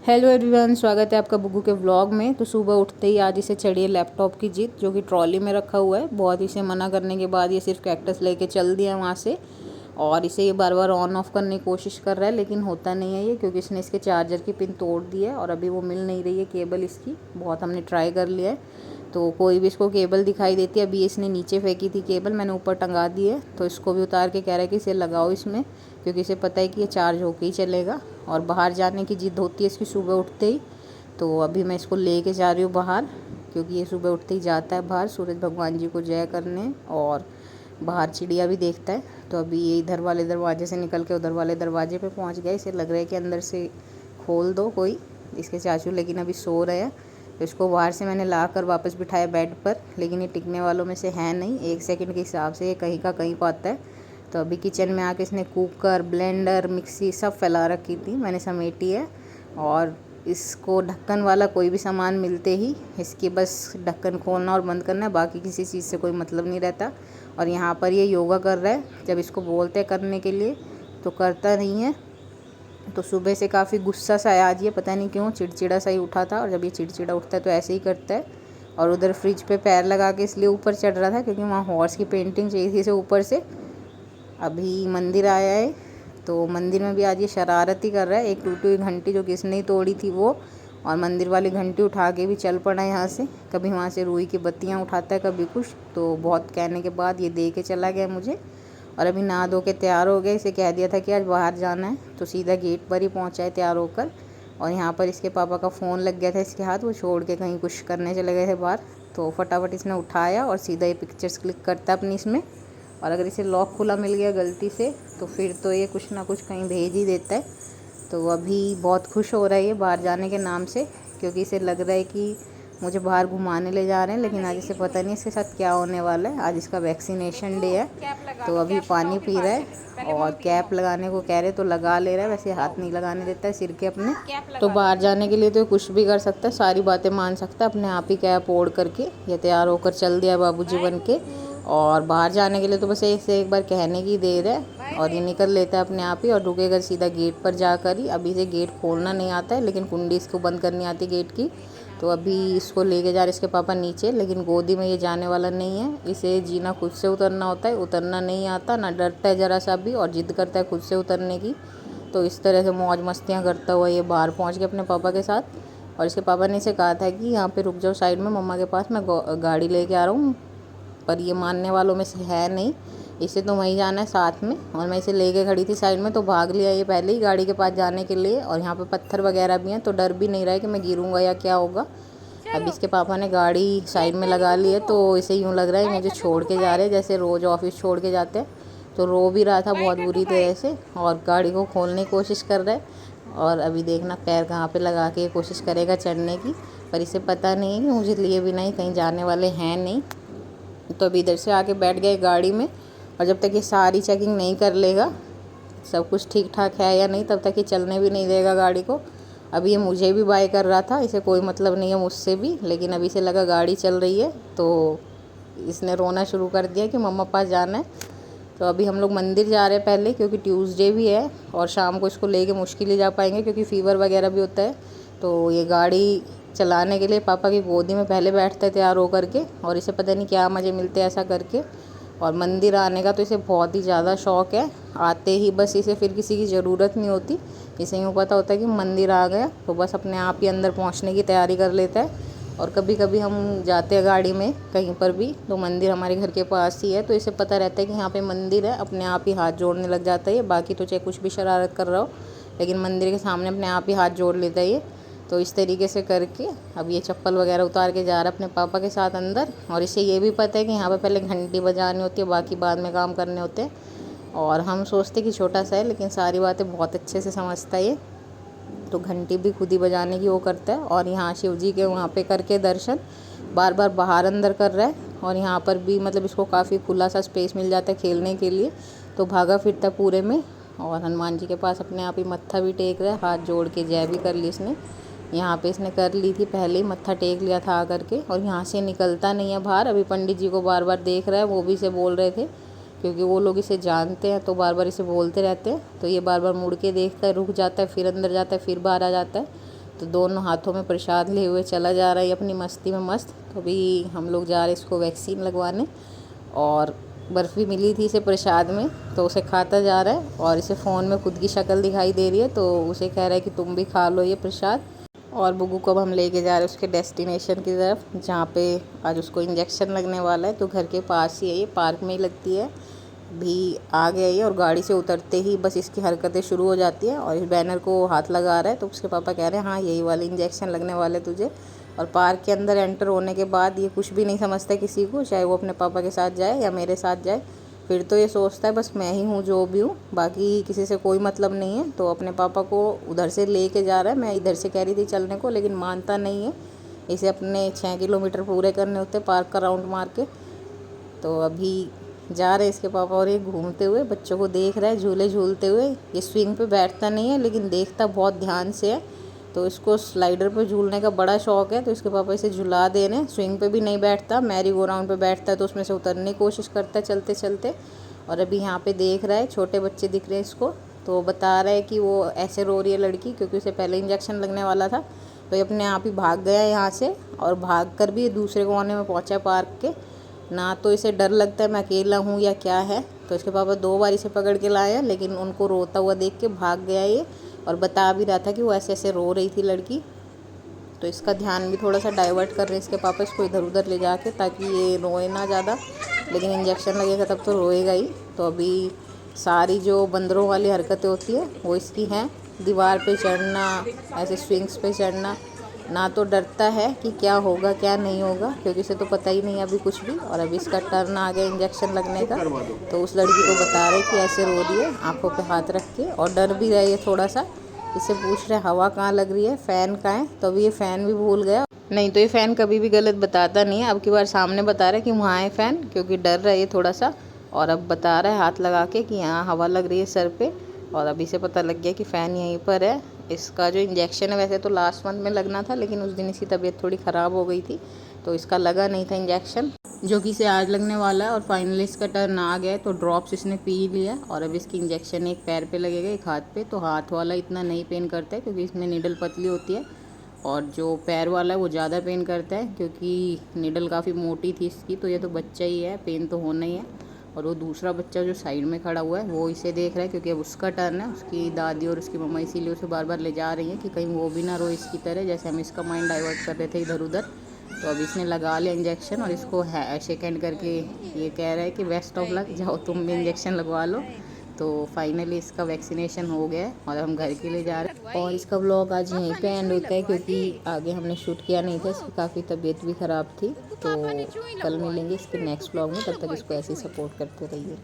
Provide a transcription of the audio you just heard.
Hello everyone, स्वागत है आपका बुग्गू के व्लॉग में। तो सुबह उठते ही आज इसे चढ़ी है लैपटॉप की जिद, जो कि ट्रॉली में रखा हुआ है। बहुत इसे मना करने के बाद ये सिर्फ कैक्टस लेके चल दिया वहाँ से। और इसे ये बार बार ऑन ऑफ करने की कोशिश कर रहा है, लेकिन होता नहीं है ये, क्योंकि इसने इसके चार्जर की पिन तोड़ दी है और अभी वो मिल नहीं रही है केबल इसकी। बहुत हमने ट्राई कर लिया है, तो कोई भी इसको केबल दिखाई देती है। अभी इसने नीचे फेंकी थी केबल, मैंने ऊपर टंगा दी है, तो इसको भी उतार के कह रहा है कि इसे लगाओ इसमें, क्योंकि इसे पता है कि ये चार्ज होके ही चलेगा। और बाहर जाने की ज़िद होती है इसकी सुबह उठते ही। तो अभी मैं इसको लेके जा रही हूँ बाहर, क्योंकि ये सुबह उठते ही जाता है बाहर सूरज भगवान जी को जय करने, और बाहर चिड़िया भी देखता है। तो अभी ये इधर वाले दरवाजे से निकल के उधर वाले दरवाजे पे पहुँच गया। इसे लग रहा है कि अंदर से खोल दो कोई इसके चाचू, लेकिन अभी सो रहे हैं। तो इसको बाहर से मैंने ला कर वापस बिठाया बेड पर, लेकिन ये टिकने वालों में से है नहीं। 1 सेकंड के हिसाब से ये कहीं का कहीं पाता है। तो अभी किचन में आके इसने कुकर, ब्लेंडर, मिक्सी सब फैला रखी थी, मैंने समेटी है। और इसको ढक्कन वाला कोई भी सामान मिलते ही इसकी बस ढक्कन खोलना और बंद करना है, बाकी किसी चीज़ से कोई मतलब नहीं रहता। और यहाँ पर ये योगा कर रहा है, जब इसको बोलते हैं करने के लिए तो करता नहीं है। तो सुबह से काफ़ी गुस्सा सा है आज ये, पता नहीं क्यों चिड़चिड़ा सा ही उठा था, और जब ये चिड़चिड़ा उठता है तो ऐसे ही करता है। और उधर फ्रिज पे पैर लगा के इसलिए ऊपर चढ़ रहा था, क्योंकि वहाँ हॉर्स की पेंटिंग चाहिए थी इसे ऊपर से। अभी मंदिर आया है, तो मंदिर में भी आज ये शरारत ही कर रहा है। एक टूटी हुई घंटी जो किसने ही तोड़ी थी वो, और मंदिर वाली घंटी उठा के भी चल पड़ा यहाँ से। कभी वहाँ से रुई की बत्तियाँ उठाता है, कभी कुछ। तो बहुत कहने के बाद ये दे के चला गया मुझे। और अभी नहा धो के तैयार हो गया। इसे कह दिया था कि आज बाहर जाना है, तो सीधा गेट पर ही पहुँचा है तैयार होकर। और यहाँ पर इसके पापा का फ़ोन लग गया था इसके हाथ, वो छोड़ के कहीं कुछ करने चले गए थे बाहर। तो फटाफट इसने उठाया और सीधा ये पिक्चर्स क्लिक करता है अपनी इसमें। और अगर इसे लॉक खुला मिल गया गलती से, तो फिर तो ये कुछ ना कुछ कहीं भेज ही देता है। तो अभी बहुत खुश हो रहा है ये बाहर जाने के नाम से, क्योंकि इसे लग रहा है कि मुझे बाहर घुमाने ले जा रहे हैं। लेकिन आज इसे पता नहीं इसके साथ क्या होने वाला है। आज इसका वैक्सीनेशन डे है, तो अभी पानी पी रहा है और कैप लगाने को कह रहे तो लगा ले रहा है। वैसे हाथ नहीं लगाने देता है सिर के अपने। तो बाहर जाने के लिए तो कुछ भी कर सकता है, सारी बातें मान सकता है। अपने आप ही कैप ओढ़ करके ये तैयार होकर चल दिया बाबूजी बन के। और बाहर जाने के लिए तो बस एक बार कहने की देर है, और ये निकल लेता है अपने आप ही और रुकेगा सीधा गेट पर जाकर ही। अभी से गेट खोलना नहीं आता है, लेकिन कुंडी इसको बंद करनी आती गेट की। तो अभी इसको लेके जा रहे इसके पापा नीचे, लेकिन गोदी में ये जाने वाला नहीं है। इसे जीना खुद से उतरना होता है, उतरना नहीं आता ना, डरता है ज़रा सा भी और ज़िद करता है खुद से उतरने की। तो इस तरह से मौज मस्तियाँ करता हुआ ये बाहर पहुँच गया अपने पापा के साथ। और इसके पापा ने इसे कहा था कि यहाँ पे रुक जाओ साइड में मम्मा के पास, मैं गाड़ी लेके आ रहा हूँ। पर ये मानने वालों में से है नहीं, इसे तो वहीं जाना है साथ में। और मैं इसे लेके खड़ी थी साइड में, तो भाग लिया ये पहले ही गाड़ी के पास जाने के लिए। और यहाँ पे पत्थर वगैरह भी हैं, तो डर भी नहीं रहा है कि मैं गिरूंगा या क्या होगा। अब इसके पापा ने गाड़ी साइड में लगा ली है, तो इसे यूँ लग रहा है मुझे छोड़ के जा रहे हैं, जैसे रोज़ ऑफिस छोड़ के जाते हैं। तो रो भी रहा था बहुत बुरी तरह से, और गाड़ी को खोलने की कोशिश कर रहा है। और अभी देखना पैर कहाँ पे लगा के कोशिश करेगा चढ़ने की, पर इसे पता नहीं है कि मुझे लिए भी नहीं कहीं जाने वाले हैं नहीं। तो अभी इधर से आके बैठ गए गाड़ी में, और जब तक ये सारी चेकिंग नहीं कर लेगा सब कुछ ठीक ठाक है या नहीं, तब तक ये चलने भी नहीं देगा गाड़ी को। अभी ये मुझे भी बाय कर रहा था, इसे कोई मतलब नहीं है मुझसे भी, लेकिन अभी से लगा गाड़ी चल रही है तो इसने रोना शुरू कर दिया कि मम्मा पास जाना है। तो अभी हम लोग मंदिर जा रहे हैं पहले, क्योंकि ट्यूसडे भी है और शाम को इसको लेके मुश्किल ही जा पाएंगे, क्योंकि फ़ीवर वगैरह भी होता है। तो ये गाड़ी चलाने के लिए पापा की गोदी में पहले बैठता है तैयार होकर के, और इसे पता नहीं क्या मज़े मिलते हैं ऐसा करके। और मंदिर आने का तो इसे बहुत ही ज़्यादा शौक़ है। आते ही बस इसे फिर किसी की ज़रूरत नहीं होती, इसे यूँ पता होता है कि मंदिर आ गया, तो बस अपने आप ही अंदर पहुँचने की तैयारी कर लेता है। और कभी कभी हम जाते हैं गाड़ी में कहीं पर भी, तो मंदिर हमारे घर के पास ही है, तो इसे पता रहता है कि यहाँ पे मंदिर है, अपने आप ही हाथ जोड़ने लग जाता है ये। बाकी तो चाहे कुछ भी शरारत कर रहा हो, लेकिन मंदिर के सामने अपने आप ही हाथ जोड़ लेता है ये। तो इस तरीके से करके अब ये चप्पल वगैरह उतार के जा रहा है अपने पापा के साथ अंदर। और इसे ये भी पता है कि यहाँ पे पहले घंटी बजानी होती है, बाकी बाद में काम करने होते हैं। और हम सोचते कि छोटा सा है, लेकिन सारी बातें बहुत अच्छे से समझता है ये। तो घंटी भी खुद ही बजाने की वो करता है। और यहाँ शिव जी के वहाँ पे करके दर्शन बार बार बाहर अंदर कर रहा है। और यहाँ पर भी मतलब इसको काफ़ी खुला सा स्पेस मिल जाता है खेलने के लिए, तो भागा फिरता पूरे में। और हनुमान जी के पास अपने आप ही मत्था भी टेक रहा है, हाथ जोड़ के जय भी कर ली इसने। यहाँ पे इसने कर ली थी पहले ही, मत्था टेक लिया था आकर के। और यहाँ से निकलता नहीं है बाहर। अभी पंडित जी को बार बार देख रहा है, वो भी इसे बोल रहे थे, क्योंकि वो लोग इसे जानते हैं तो बार बार इसे बोलते रहते हैं। तो ये बार बार मुड़ के देखता है, रुक जाता है, फिर अंदर जाता है, फिर बाहर आ जाता है। तो दोनों हाथों में प्रसाद लिए हुए चला जा रहा है अपनी मस्ती में मस्त। तो अभी हम लोग जा रहे हैं इसको वैक्सीन लगवाने, और बर्फ़ी मिली थी इसे प्रसाद में, तो उसे खाता जा रहा है और इसे फ़ोन में खुद की शक्ल दिखाई दे रही है, तो उसे कह रहा है कि तुम भी खा लो ये प्रसाद। और बुग्गू को अब हम लेके जा रहे हैं उसके डेस्टिनेशन की तरफ, जहाँ पे आज उसको इंजेक्शन लगने वाला है। तो घर के पास ही है, ये पार्क में ही लगती है। भी आ गया ये, और गाड़ी से उतरते ही बस इसकी हरकतें शुरू हो जाती हैं, और इस बैनर को हाथ लगा रहा है। तो उसके पापा कह रहे हैं हाँ यही वाले इंजेक्शन लगने वाले तुझे। और पार्क के अंदर एंटर होने के बाद ये कुछ भी नहीं समझता किसी को, चाहे वो अपने पापा के साथ जाए या मेरे साथ जाए। फिर तो ये सोचता है बस मैं ही हूँ जो भी हूँ, बाकी किसी से कोई मतलब नहीं है। तो अपने पापा को उधर से लेके जा रहा है, मैं इधर से कह रही थी चलने को, लेकिन मानता नहीं है। इसे अपने 6 किलोमीटर पूरे करने होते पार्क का राउंड मार के। तो अभी जा रहे इसके पापा, और ये घूमते हुए बच्चों को देख रहा है झूले झूलते हुए। ये स्विंग पे बैठता नहीं है, लेकिन देखता बहुत ध्यान से है। तो इसको स्लाइडर पे झूलने का बड़ा शौक है, तो इसके पापा इसे झुला दे रहे हैं। स्विंग पे भी नहीं बैठता, मैरी गो राउंड पे बैठता है, तो उसमें से उतरने की कोशिश करता है चलते चलते। और अभी यहाँ पे देख रहा है छोटे बच्चे दिख रहे हैं इसको, तो बता रहा है कि वो ऐसे रो रही है लड़की क्योंकि उसे पहले इंजेक्शन लगने वाला था। तो ये अपने आप ही भाग गया यहाँ से, और भाग कर भी दूसरे कोने में पहुँचा पार्क के। ना तो इसे डर लगता है मैं अकेला हूँ या क्या है। तो इसके पापा 2 बार इसे पकड़ के लाए हैं, लेकिन उनको रोता हुआ देख के भाग गया ये, और बता भी रहा था कि वो ऐसे ऐसे रो रही थी लड़की। तो इसका ध्यान भी थोड़ा सा डाइवर्ट कर रहे हैं इसके पापा इसको इधर उधर ले जाके, ताकि ये रोए ना ज़्यादा। लेकिन इंजेक्शन लगेगा तब तो रोएगा ही। तो अभी सारी जो बंदरों वाली हरकतें होती है वो इसकी हैं, दीवार पे चढ़ना, ऐसे स्विंग्स पे चढ़ना। ना तो डरता है कि क्या होगा क्या नहीं होगा, क्योंकि इसे तो पता ही नहीं है अभी कुछ भी। और अभी इसका टर्न आ गया इंजेक्शन लगने का, तो उस लड़की को बता रहे कि ऐसे रो रही है आँखों पे हाथ रख के, और डर भी रही है थोड़ा सा। इससे पूछ रहे हवा कहाँ लग रही है, फ़ैन कहाँ है। तो अभी ये फ़ैन भी भूल गया, नहीं तो ये फ़ैन कभी भी गलत बताता नहीं है। अब की बार सामने बता रहा है कि वहाँ है फ़ैन, क्योंकि डर रहा है ये थोड़ा सा। और अब बता रहा है हाथ लगा के कि यहाँ हवा लग रही है सर पे। और अभी से पता लग गया कि फ़ैन यहीं पर है। इसका जो इंजेक्शन है वैसे तो लास्ट मंथ में लगना था, लेकिन उस दिन इसकी तबीयत थोड़ी ख़राब हो गई थी, तो इसका लगा नहीं था इंजेक्शन, जो कि इसे आज लगने वाला है। और फाइनली इसका टर्न आ गया है, तो ड्रॉप्स इसने पी लिया। और अब इसकी इंजेक्शन एक पैर पे लगेगा, एक हाथ पे। तो हाथ वाला इतना नहीं पेन करता है क्योंकि इसमें नीडल पतली होती है, और जो पैर वाला है वो ज़्यादा पेन करता है क्योंकि नीडल काफ़ी मोटी थी इसकी। तो ये तो बच्चा ही है, पेन तो होना ही है। और वो दूसरा बच्चा जो साइड में खड़ा हुआ है वो इसे देख रहा है, क्योंकि अब उसका टर्न है। उसकी दादी और उसकी मम्मा इसीलिए उसे बार बार ले जा रही हैं कि कहीं वो भी ना रो इसकी तरह, जैसे हम इसका माइंड डाइवर्ट कर रहे थे इधर उधर। तो अब इसने लगा लिया इंजेक्शन, और इसको शेक हैंड करके ये कह रहा है कि बेस्ट ऑफ लक, जाओ तुम भी इंजेक्शन लगवा लो। तो फाइनली इसका वैक्सीनेशन हो गया है, और हम घर के लिए जा रहे हैं। और इसका व्लॉग आज यहीं पे एंड होता है, क्योंकि आगे हमने शूट किया नहीं था, इसकी काफ़ी तबीयत भी ख़राब थी। तो कल मिलेंगे इसके नेक्स्ट व्लॉग में, तब तक इसको ऐसे ही सपोर्ट करते रहिए।